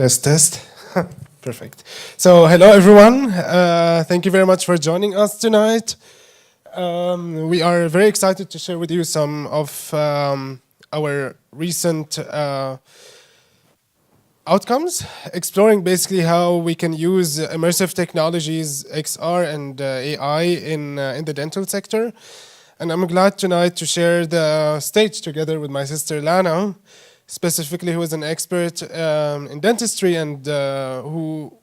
Test, test. Perfect. So, hello everyone. Thank you very much for joining us tonight. We are very excited to share with you some of our recent outcomes, exploring basically how we can use immersive technologies, XR and AI in the dental sector. And I'm glad tonight to share the stage together with my sister Lana, specifically who is an expert in dentistry and who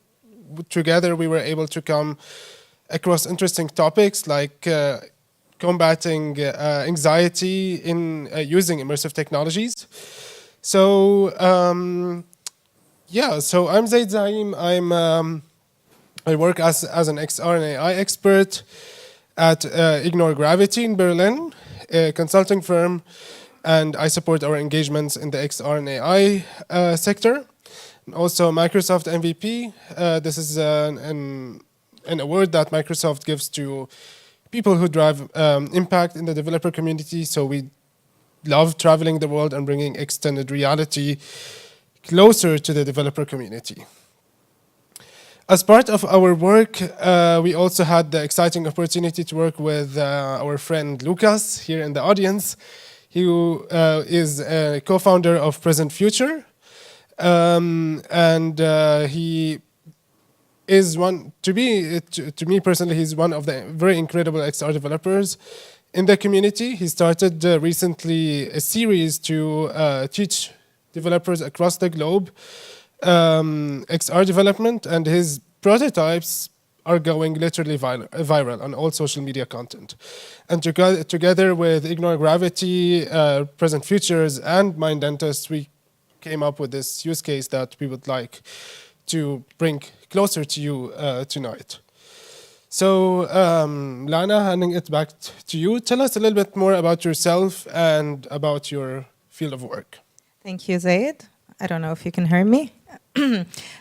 together we were able to come across interesting topics like combating anxiety in using immersive technologies. So so I'm Zaid Zaim. I work as an XR and AI expert at Ignore Gravity in Berlin, a consulting firm, and I support our engagements in the XR and AI sector. And also Microsoft MVP. This is an award that Microsoft gives to people who drive impact in the developer community. So we love traveling the world and bringing extended reality closer to the developer community. As part of our work, we also had the exciting opportunity to work with our friend Lucas here in the audience, who is a co-founder of Present Future. He is to me personally, he's one of the very incredible XR developers in the community. He started recently a series to teach developers across the globe XR development, and his prototypes are going literally viral on all social media content. And together with Ignore Gravity, Present Futures, and Meindentist, we came up with this use case that we would like to bring closer to you tonight. So, Lana, handing it back to you. Tell us a little bit more about yourself and about your field of work. Thank you, Zaid. I don't know if you can hear me.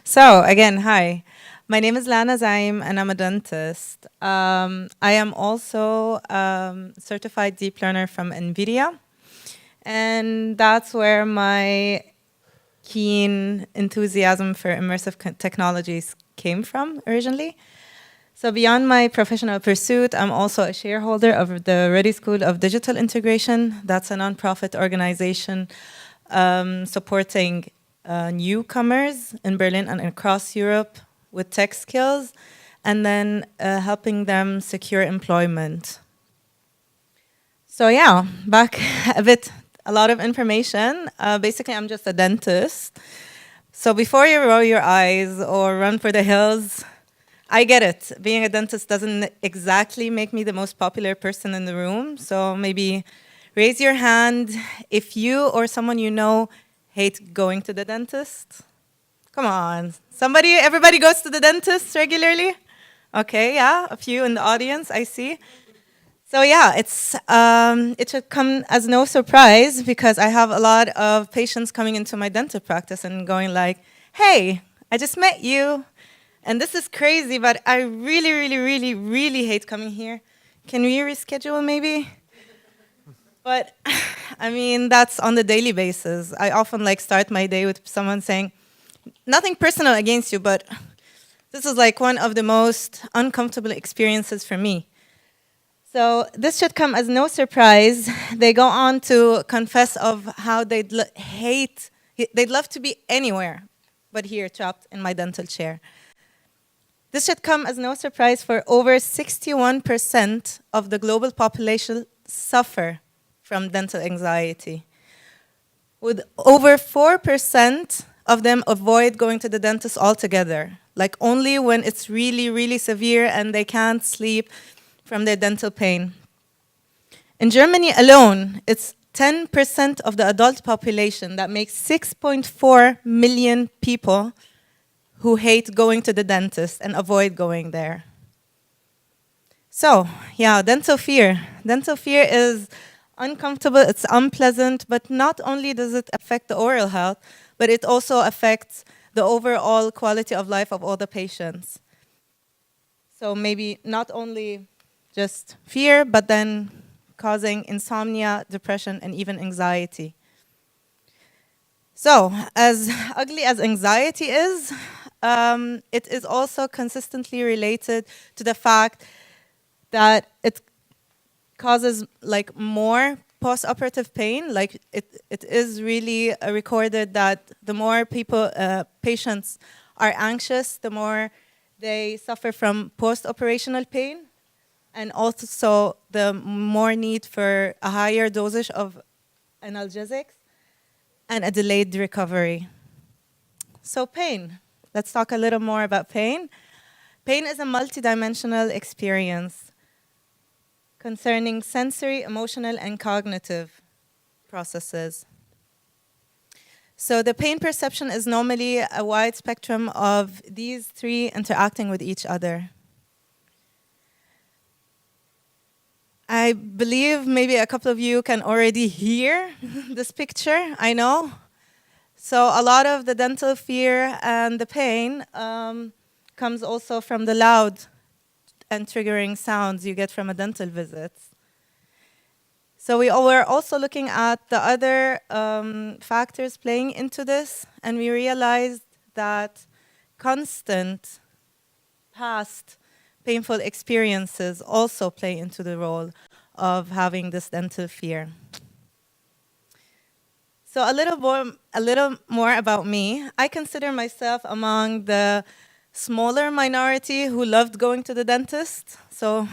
So, again, hi. My name is Lana Zaim, and I'm a dentist. I am also a certified deep learner from NVIDIA. And that's where my keen enthusiasm for immersive technologies came from originally. So beyond my professional pursuit, I'm also a shareholder of the Ready School of Digital Integration. That's a nonprofit organization supporting newcomers in Berlin and across Europe with tech skills, and then helping them secure employment. So yeah, back a lot of information. Basically, I'm just a dentist. So before you roll your eyes or run for the hills, I get it. Being a dentist doesn't exactly make me the most popular person in the room. So maybe raise your hand if you or someone you know hate going to the dentist. Come on. Everybody goes to the dentist regularly? Okay, yeah, a few in the audience, I see. So yeah, it should come as no surprise because I have a lot of patients coming into my dental practice and going like, hey, I just met you, and this is crazy, but I really, really, really, really hate coming here. Can we reschedule maybe? But I mean, that's on the daily basis. I often start my day with someone saying, nothing personal against you, but this is one of the most uncomfortable experiences for me. So this should come as no surprise. They go on to confess of how they'd love to be anywhere, but here, trapped in my dental chair. This should come as no surprise for over 61% of the global population suffer from dental anxiety, with over 4% of them avoid going to the dentist altogether, only when it's really, really severe and they can't sleep from their dental pain. In Germany alone, it's 10% of the adult population. That makes 6.4 million people who hate going to the dentist and avoid going there. So, yeah, dental fear. Dental fear is uncomfortable, it's unpleasant, but not only does it affect the oral health, but it also affects the overall quality of life of all the patients. So maybe not only just fear, but then causing insomnia, depression, and even anxiety. So, as ugly as anxiety is, it is also consistently related to the fact that it causes like more post-operative pain. Like it is really recorded that the more patients are anxious, the more they suffer from post-operational pain, and also the more need for a higher dosage of analgesics and a delayed recovery. So pain. Let's talk a little more about pain. Pain is a multidimensional experience concerning sensory, emotional, and cognitive processes. So the pain perception is normally a wide spectrum of these three interacting with each other. I believe maybe a couple of you can already hear this picture, I know. So a lot of the dental fear and the pain comes also from the loud and triggering sounds you get from a dental visit. So we were also looking at the other factors playing into this, and we realized that constant past painful experiences also play into the role of having this dental fear. So a little more about me. I consider myself among the smaller minority who loved going to the dentist. So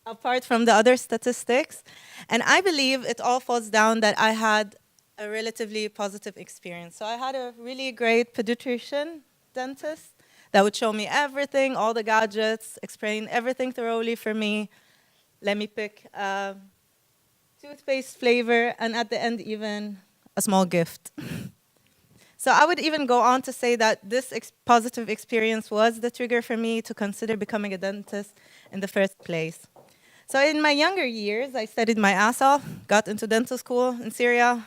apart from the other statistics. And I believe it all falls down that I had a relatively positive experience. So I had a really great pediatrician dentist that would show me everything, all the gadgets, explain everything thoroughly for me, let me pick a toothpaste flavor, and at the end even a small gift. So I would even go on to say that this positive experience was the trigger for me to consider becoming a dentist in the first place. So in my younger years, I studied my ass off, got into dental school in Syria,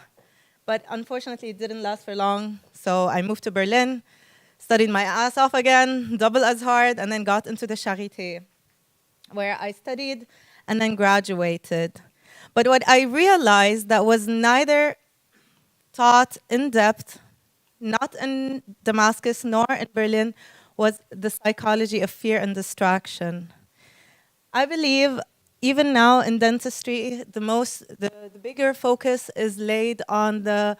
but unfortunately it didn't last for long. So I moved to Berlin, studied my ass off again, double as hard, and then got into the Charité, where I studied and then graduated. But what I realized that was neither taught in depth, not in Damascus nor in Berlin, was the psychology of fear and distraction. I believe even now in dentistry, the bigger focus is laid on the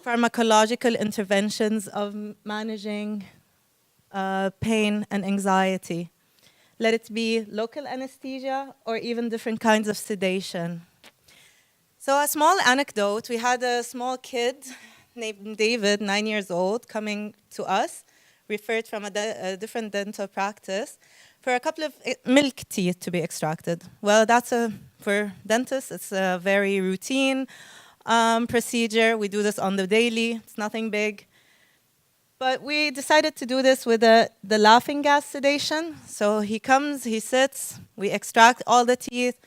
pharmacological interventions of managing pain and anxiety. Let it be local anesthesia or even different kinds of sedation. So a small anecdote, we had a small kid named David, 9 years old, coming to us, referred from a different dental practice, for a couple of milk teeth to be extracted. Well, for dentists, it's a very routine procedure. We do this on the daily. It's nothing big. But we decided to do this with the laughing gas sedation. So he comes, he sits, we extract all the teeth.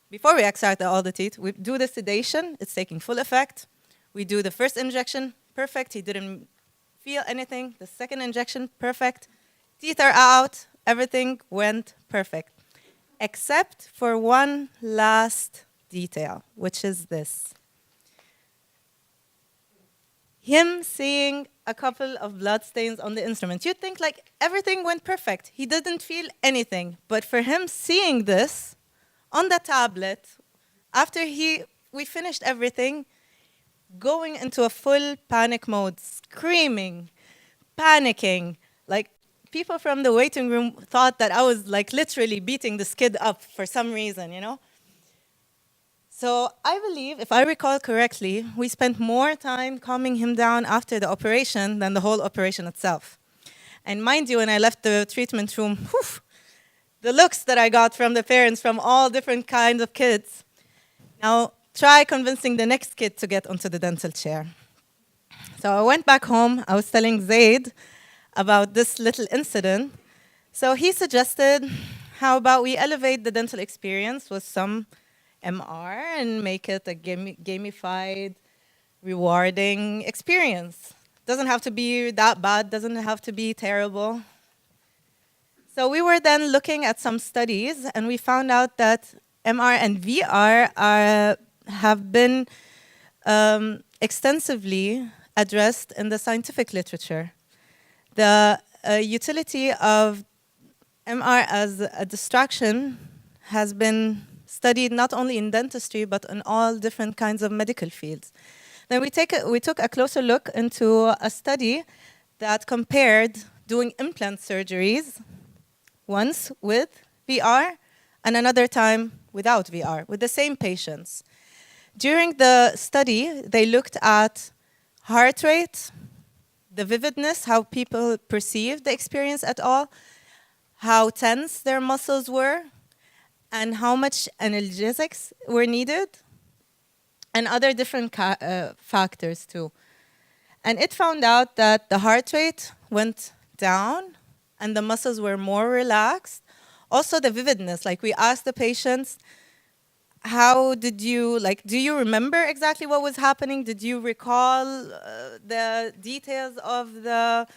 Before we extract all the teeth, we do the sedation. It's taking full effect. We do the first injection, perfect. He didn't feel anything. The second injection, perfect. Teeth are out. Everything went perfect, except for one last detail, which is this. Him seeing a couple of blood stains on the instrument. You'd think like everything went perfect. He didn't feel anything. But for him seeing this on the tablet, after we finished everything, going into a full panic mode, screaming, panicking, like people from the waiting room thought that I was like literally beating this kid up for some reason, you know? So I believe, if I recall correctly, we spent more time calming him down after the operation than the whole operation itself. And mind you, when I left the treatment room, the looks that I got from the parents from all different kinds of kids. Now, try convincing the next kid to get onto the dental chair. So I went back home. I was telling Zaid about this little incident. So he suggested, how about we elevate the dental experience with some MR and make it a gamified, rewarding experience. Doesn't have to be that bad, doesn't have to be terrible. So we were then looking at some studies, and we found out that MR and VR have been extensively addressed in the scientific literature. The utility of MR as a distraction has been studied not only in dentistry, but in all different kinds of medical fields. Then we took a closer look into a study that compared doing implant surgeries, once with VR and another time without VR, with the same patients. During the study, they looked at heart rate, the vividness, how people perceived the experience at all, how tense their muscles were, and how much analgesics were needed, and other different factors too. And it found out that the heart rate went down and the muscles were more relaxed. Also the vividness, like we asked the patients, how did you, do you remember exactly what was happening? Did you recall the details of the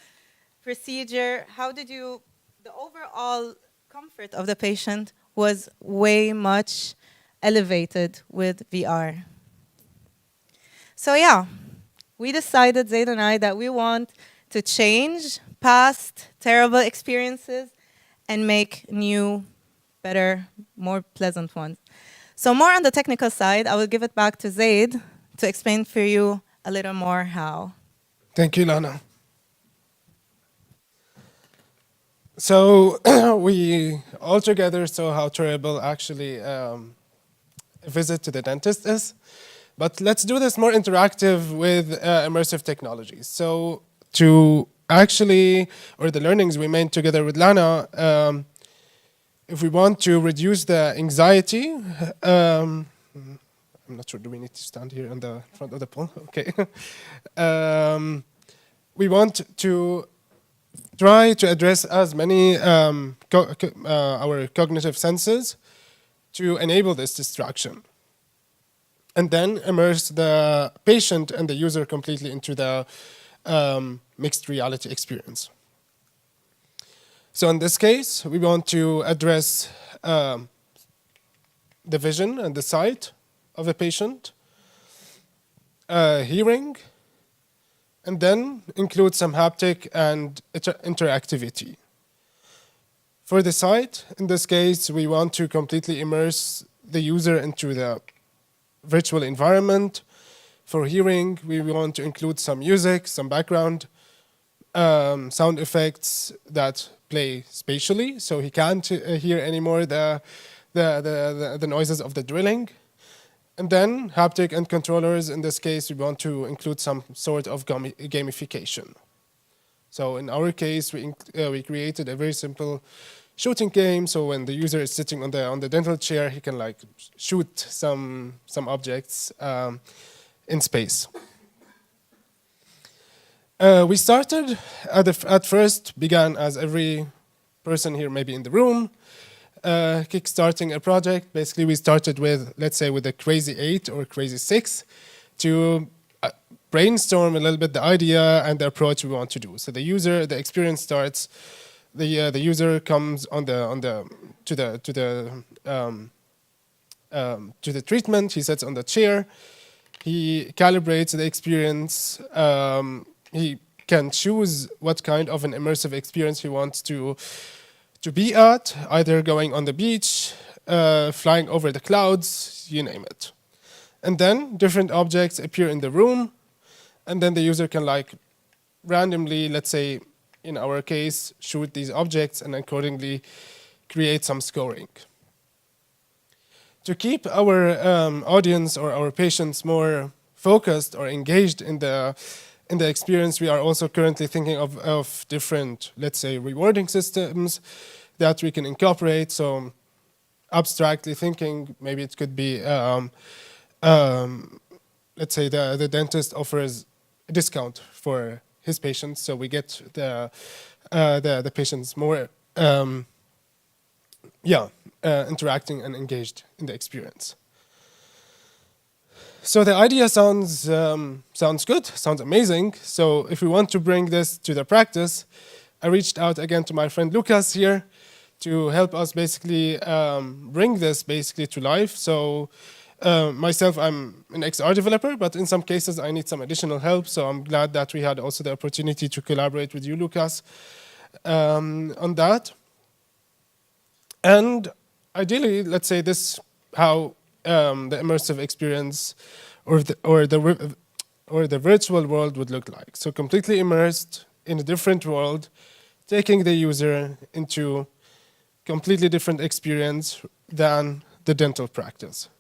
procedure? How did you, the overall comfort of the patient was way much elevated with VR. So yeah, we decided, Zaid and I, that we want to change past terrible experiences and make new, better, more pleasant ones. So more on the technical side, I will give it back to Zaid to explain for you a little more how. Thank you, Lana. So we all together saw how terrible actually a visit to the dentist is. But let's do this more interactive with immersive technologies. So to actually, or the learnings we made together with Lana, if we want to reduce the anxiety, I'm not sure, do we need to stand here in the front of the pool? Okay. We want to try to address as many our cognitive senses to enable this distraction. And then immerse the patient and the user completely into the mixed reality experience. So in this case, we want to address the vision and the sight of a patient, hearing, and then include some haptic and interactivity. For the sight, in this case, we want to completely immerse the user into the virtual environment. For hearing, we want to include some music, some background sound effects that play spatially, so he can't hear anymore the noises of the drilling. And then haptic and controllers, in this case, we want to include some sort of gamification. So in our case, we created a very simple shooting game. So when the user is sitting on the dental chair, he can like shoot some objects in space. We started at first began as every person here maybe in the room, kickstarting a project. Basically, we started with, let's say, with a crazy 8 or crazy 6 to brainstorm a little bit the idea and the approach we want to do. So the experience starts. The user comes to the treatment. He sits on the chair. He calibrates the experience. He can choose what kind of an immersive experience he wants to be at, either going on the beach, flying over the clouds, you name it. And then different objects appear in the room, and then the user can like randomly, let's say in our case, shoot these objects and accordingly create some scoring. To keep our audience or our patients more focused or engaged in the experience, we are also currently thinking of different, let's say, rewarding systems that we can incorporate. So abstractly thinking, maybe it could be, let's say the dentist offers a discount for his patients, so we get the patients more, interacting and engaged in the experience. So the idea sounds good, sounds amazing. So if we want to bring this to the practice, I reached out again to my friend Lucas here to help us basically bring this basically to life. So Myself, I'm an XR developer, but in some cases I need some additional help. So I'm glad that we had also the opportunity to collaborate with you, Lucas, on that. And ideally, let's say this how the immersive experience or the virtual world would look like. So completely immersed in a different world, taking the user into completely different experience than the dental practice.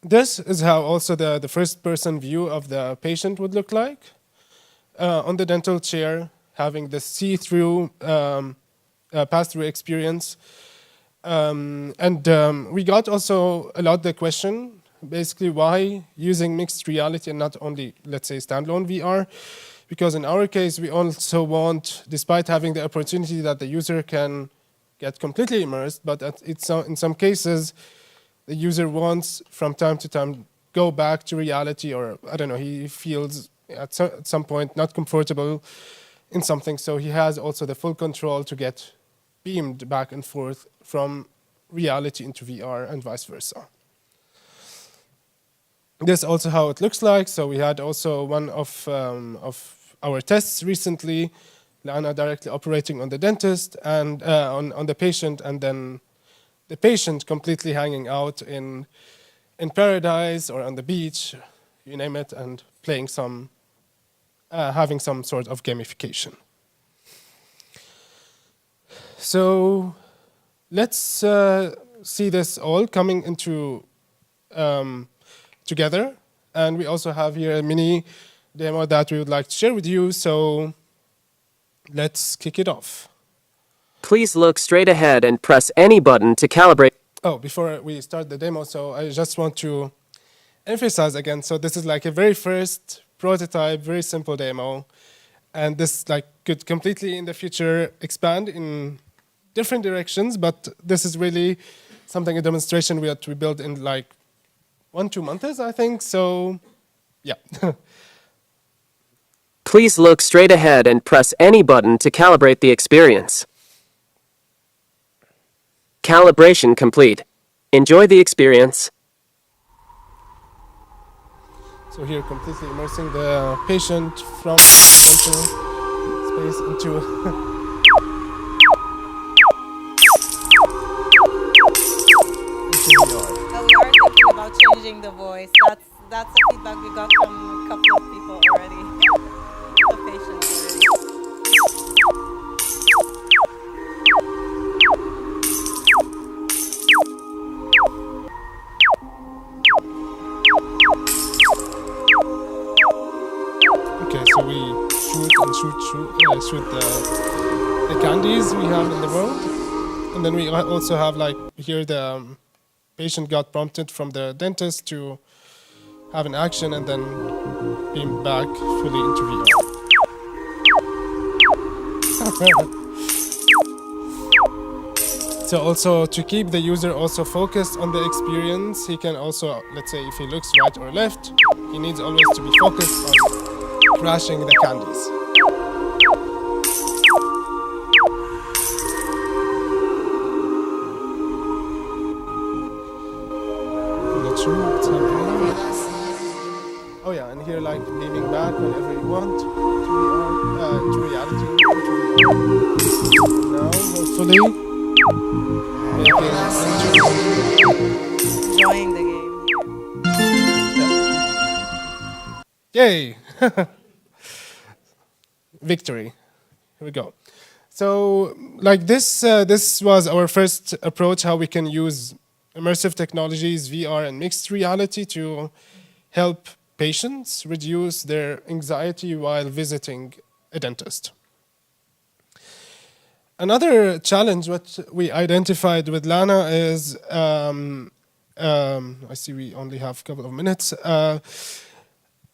This is how also the first person view of the patient would look like. On the dental chair, having the see-through pass-through experience. We got also a lot the question, basically why using mixed reality and not only, let's say, standalone VR, because in our case, we also want, despite having the opportunity that the user can get completely immersed, but in some cases, the user wants from time to time go back to reality, or I don't know, he feels at some point not comfortable in something, so he has also the full control to get beamed back and forth from reality into VR and vice versa. This is also how it looks like. So we had also one of our tests recently, Lana directly operating on the dentist and on the patient, and then the patient completely hanging out in paradise or on the beach, you name it, and playing having some sort of gamification. So let's see this all coming into together. And we also have here a mini demo that we would like to share with you. So let's kick it off. Please look straight ahead and press any button to calibrate. Oh, before we start the demo, so I just want to emphasize again, so this is like a very first prototype, very simple demo. And this could completely in the future expand in different directions, but this is really something, a demonstration that we built in 1-2 months, I think. So, yeah. Please look straight ahead and press any button to calibrate the experience. Calibration complete. Enjoy the experience. So here, completely immersing the patient from dental space into We are thinking about changing the voice. That's the feedback we got from a couple of people already. The patients already. Okay, so we shoot the candies we have in the world, and then we also have here the patient got prompted from the dentist to have an action and then beam back fully into VR. So also to keep the user also focused on the experience, he can also, let's say if he looks right or left, he needs always to be focused on crashing the candies. I'm not sure what's happening. Oh yeah, and here beaming back whenever you want to reality. Now, hopefully. Enjoying the game. Yeah. Yay! Victory. Here we go. So, this was our first approach how we can use immersive technologies, VR and mixed reality to help patients reduce their anxiety while visiting a dentist. Another challenge what we identified with Lana is, I see we only have a couple of minutes,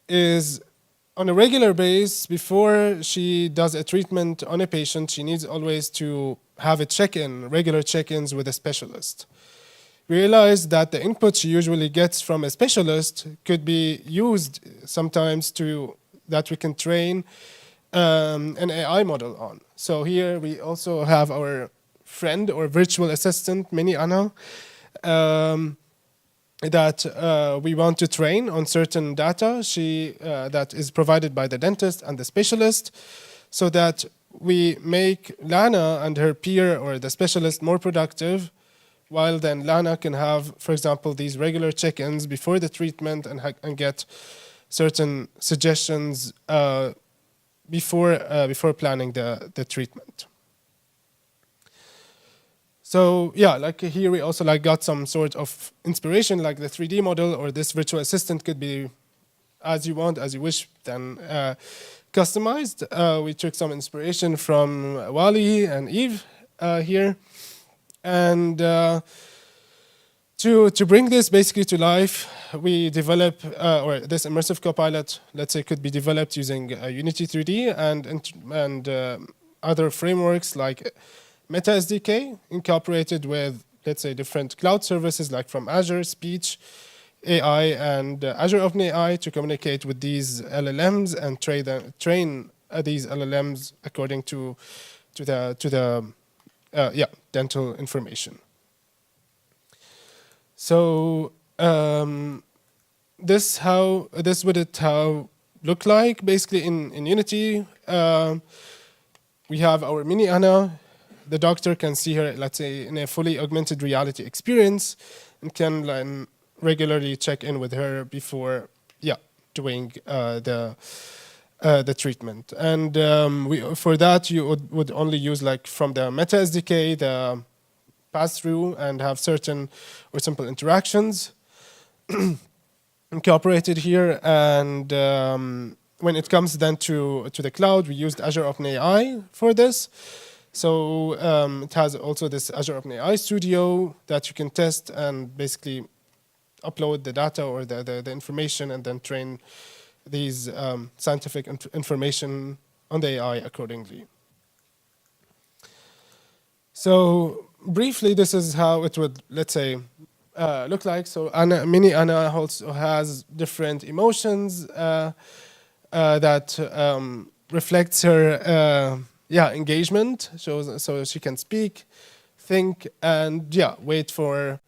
is on a regular basis, before she does a treatment on a patient, she needs always to have a check-in, regular check-ins with a specialist. We realized that the input she usually gets from a specialist could be used sometimes that we can train an AI model on. So here we also have our friend or virtual assistant, Mini Anna, that we want to train on certain data that is provided by the dentist and the specialist, so that we make Lana and her peer or the specialist more productive, while then Lana can have, for example, these regular check-ins before the treatment and get certain suggestions before planning the treatment. So yeah, like here we also like got some sort of inspiration, like the 3D model or this virtual assistant could be as you want, as you wish, then customized. We took some inspiration from Wally and Eve here. And to bring this basically to life, we develop, or this immersive copilot, let's say, could be developed using Unity 3D and other frameworks like Meta SDK, incorporated with, let's say, different cloud services like from Azure, Speech, AI, and Azure OpenAI to communicate with these LLMs and train these LLMs according to the dental information. So this would look like basically in Unity. We have our mini Anna. The doctor can see her, let's say, in a fully augmented reality experience, and can regularly check in with her before, doing the treatment. And for that, you would only use like from the Meta SDK, the pass-through, and have certain or simple interactions incorporated here. And when it comes then to the cloud, we used Azure OpenAI for this. So it has also this Azure OpenAI Studio that you can test and basically upload the data or the information and then train these scientific information on the AI accordingly. So briefly, this is how it would, let's say, look like. So mini Anna also has different emotions that reflects her engagement, so she can speak, think, and wait for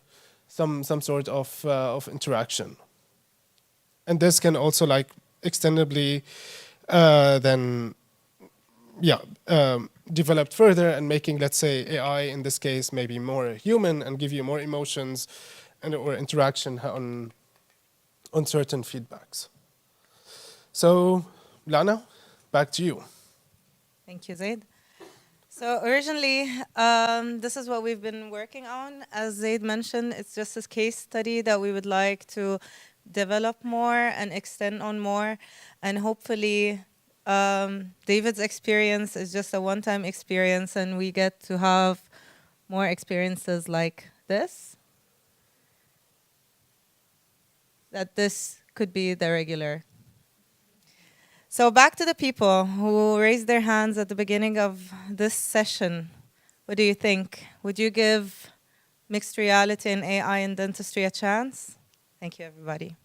some sort of interaction. And this can also like extendably developed further and making, let's say, AI in this case maybe more human and give you more emotions and or interaction on certain feedbacks. So Lana, back to you. Thank you, Zaid. So originally, this is what we've been working on. As Zaid mentioned, it's just a case study that we would like to develop more and extend on more. And hopefully, David's experience is just a one-time experience, and we get to have more experiences like this. That this could be the regular. So back to the people who raised their hands at the beginning of this session. What do you think? Would you give mixed reality and AI in dentistry a chance? Thank you, everybody.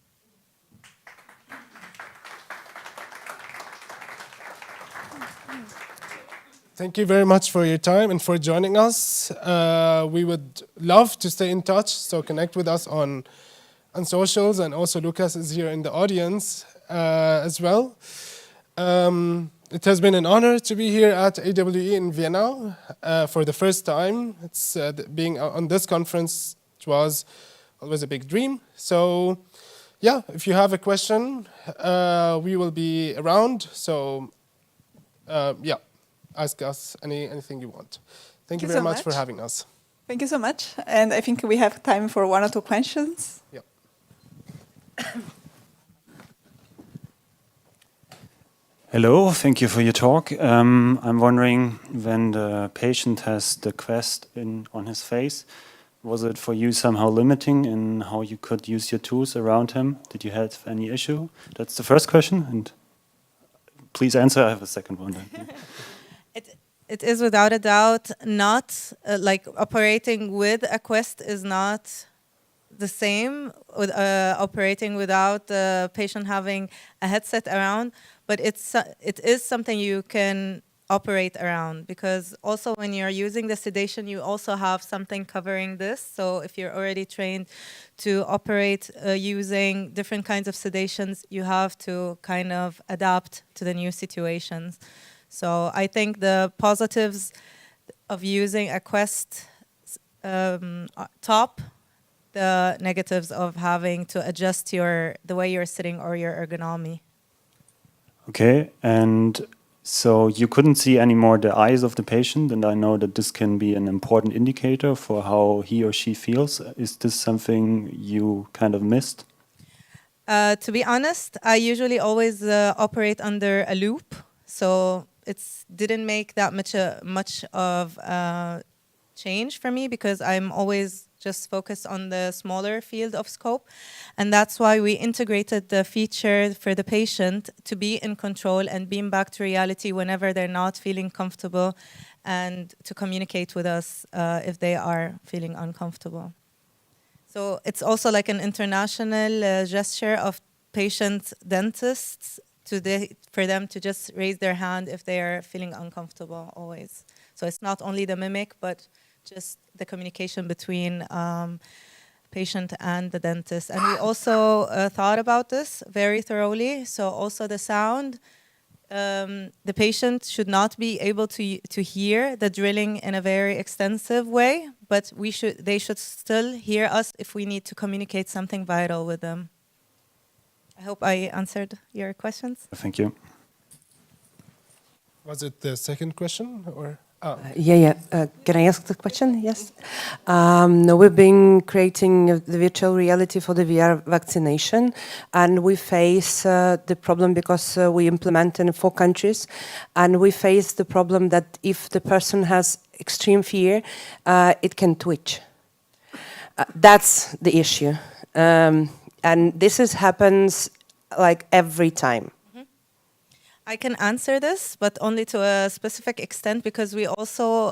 Thank you very much for your time and for joining us. We would love to stay in touch, so connect with us on socials, and also Lucas is here in the audience as well. It has been an honor to be here at AWE in Vienna for the first time. It's being on this conference, it was always a big dream. So if you have a question, we will be around. So ask us anything you want. Thank you very much for having us. Thank you so much. And I think we have time for 1 or 2 questions. Yeah. Hello, thank you for your talk. I'm wondering, when the patient has the Quest on his face, was it for you somehow limiting in how you could use your tools around him? Did you have any issue? That's the first question, and please answer. I have a second one then. It is without a doubt not, like operating with a Quest is not the same with operating without the patient having a headset around, but it is something you can operate around, because also when you're using the sedation, you also have something covering this. So if you're already trained to operate using different kinds of sedations, you have to kind of adapt to the new situations. So I think the positives of using a Quest top, the negatives of having to adjust the way you're sitting or your ergonomy. Okay, and so you couldn't see anymore the eyes of the patient, and I know that this can be an important indicator for how he or she feels. Is this something you kind of missed? To be honest, I usually always operate under a loop, so it didn't make that much of change for me, because I'm always just focused on the smaller field of scope. And that's why we integrated the feature for the patient to be in control and beam back to reality whenever they're not feeling comfortable, and to communicate with us if they are feeling uncomfortable. So it's also like an international gesture of patient dentists for them to just raise their hand if they are feeling uncomfortable always. So it's not only the mimic, but just the communication between patient and the dentist. And we also thought about this very thoroughly. So also the sound, the patient should not be able to hear the drilling in a very extensive way, but they should still hear us if we need to communicate something vital with them. I hope I answered your questions. Thank you. Was it the second question or? Oh. Can I ask the question? Yes. No, we've been creating the virtual reality for the VR vaccination, and we face the problem because we implement in 4 countries, and we face the problem that if the person has extreme fear, it can twitch. That's the issue, and this happens like every time. I can answer this, but only to a specific extent, because we also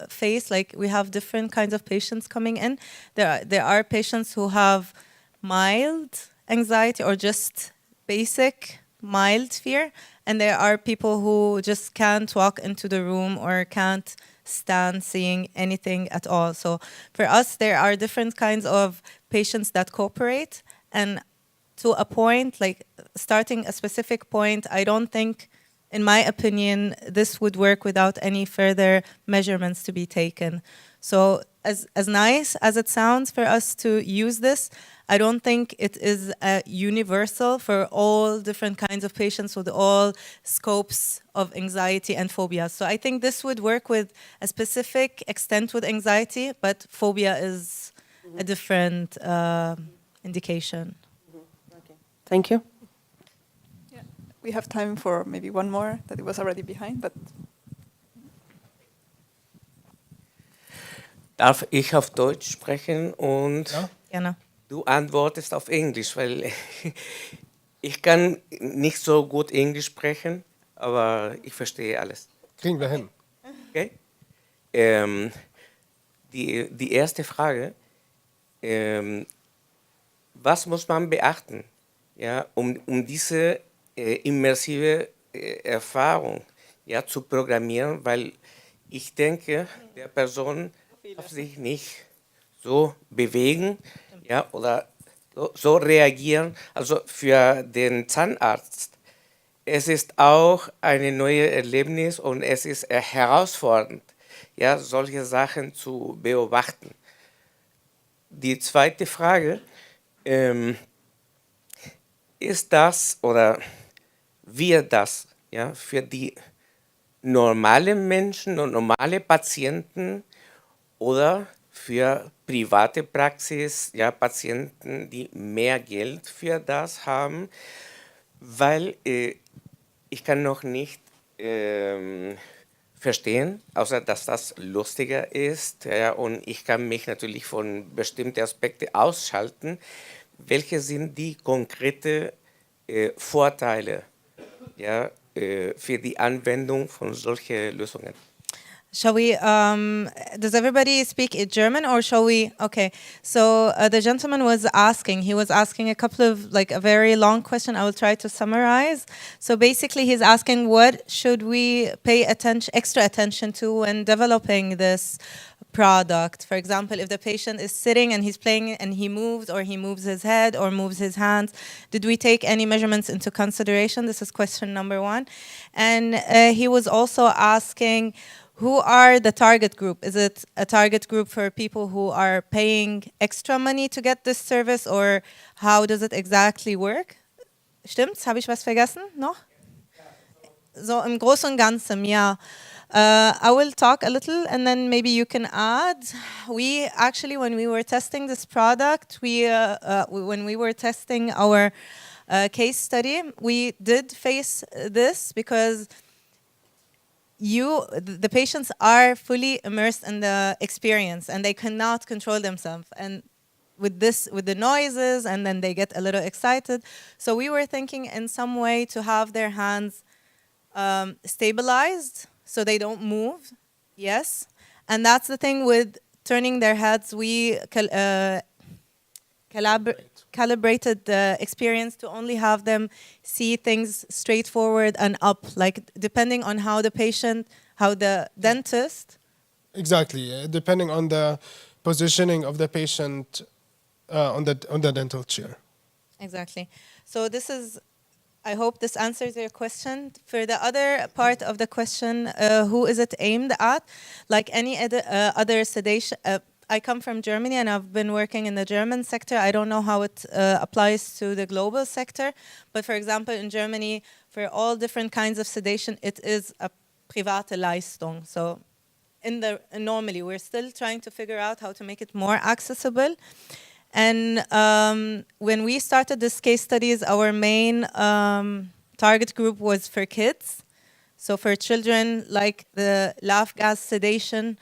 face, like, we have different kinds of patients coming in. There are patients who have mild anxiety or just basic mild fear, and there are people who just can't walk into the room or can't stand seeing anything at all. So for us, there are different kinds of patients that cooperate, and to a point, like starting a specific point, I don't think, in my opinion, this would work without any further measurements to be taken. So as nice as it sounds for us to use this, I don't think it is universal for all different kinds of patients with all scopes of anxiety and phobia. So I think this would work with a specific extent with anxiety, but phobia is a different indication. Thank you. Yeah. We have time for maybe one more that it was already behind, but Darf ich auf Deutsch sprechen und Gerne. du antwortest auf Englisch, weil ich kann nicht so gut Englisch sprechen, aber ich verstehe alles. Kriegen wir hin. Okay? Die erste Frage, was muss man beachten, ja, um diese immersive Erfahrung zu programmieren, weil ich denke, der Person darf sich nicht so bewegen, oder so reagieren. Also für den Zahnarzt, es ist auch ein neues Erlebnis und es ist herausfordernd, solche Sachen zu beobachten. Die zweite Frage, ist das oder wird das für die normalen Menschen und normale Patienten oder für private Praxis, Patienten, die mehr Geld für das haben, weil ich kann noch nicht verstehen, außer dass das lustiger ist, und ich kann mich natürlich von bestimmten Aspekten ausschalten. Welche sind die konkreten Vorteile für die Anwendung von solchen Lösungen? Shall we, does everybody speak German or shall we? Okay, so the gentleman was asking, he was asking a couple of, like a very long question. I will try to summarize. So basically he's asking, what should we pay extra attention to when developing this product? For example, if the patient is sitting and he's playing and he moves, or he moves his head or moves his hands, did we take any measurements into consideration? This is question number one. And he was also asking, who are the target group? Is it a target group for people who are paying extra money to get this service, or how does it exactly work? Stimmt's? Habe ich was vergessen noch? So im Großen und Ganzen, ja. I will talk a little and then maybe you can add. We actually, when we were testing this product, when we were testing our case study, we did face this because the patients are fully immersed in the experience and they cannot control themselves. And with the noises, and then they get a little excited. So we were thinking in some way to have their hands stabilized so they don't move. Yes. And that's the thing with turning their heads. We calibrated the experience to only have them see things straightforward and up, like depending on how the dentist. Exactly, depending on the positioning of the patient on the dental chair. Exactly. So this is, I hope this answers your question. For the other part of the question, who is it aimed at? Like any other sedation, I come from Germany and I've been working in the German sector. I don't know how it applies to the global sector, but for example, in Germany, for all different kinds of sedation, it is a private Leistung. So normally, we're still trying to figure out how to make it more accessible. And when we started this case studies, our main target group was for kids. So for children, like the laugh gas sedation,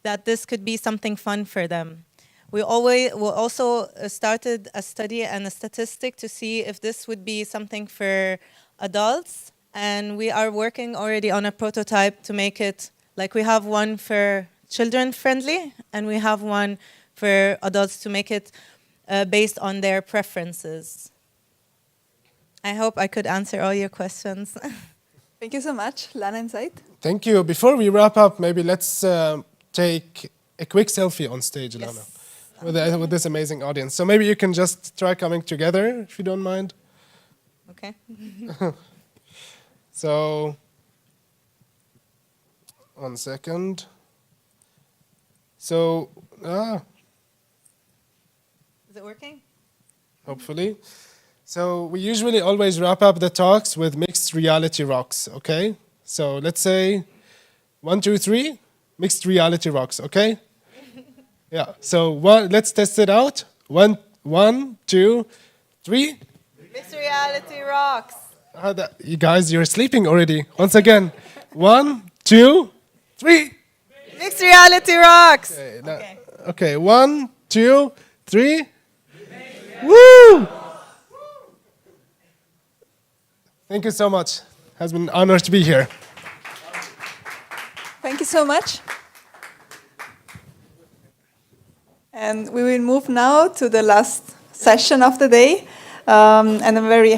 that this could be something fun for them. We also started a study and a statistic to see if this would be something for adults. And we are working already on a prototype to make it, like we have one for children friendly, and we have one for adults to make it based on their preferences. I hope I could answer all your questions. Thank you so much, Lana and Zaid. Thank you. Before we wrap up, maybe let's take a quick selfie on stage, Lana, with this amazing audience. So maybe you can just try coming together, if you don't mind. Okay. So, 1 second. So, Is it working? hopefully. So we usually always wrap up the talks with mixed reality rocks, okay? So let's say 1, 2, 3, mixed reality rocks, okay? Yeah, so let's test it out. 1, 2, 3. Mixed reality rocks. You guys, you're sleeping already. Once again, 1, 2, 3. Mixed reality rocks. Okay, 1, 2, 3. Woo! Thank you so much. Has been an honor to be here. Thank you so much. And we will move now to the last session of the day. And I'm very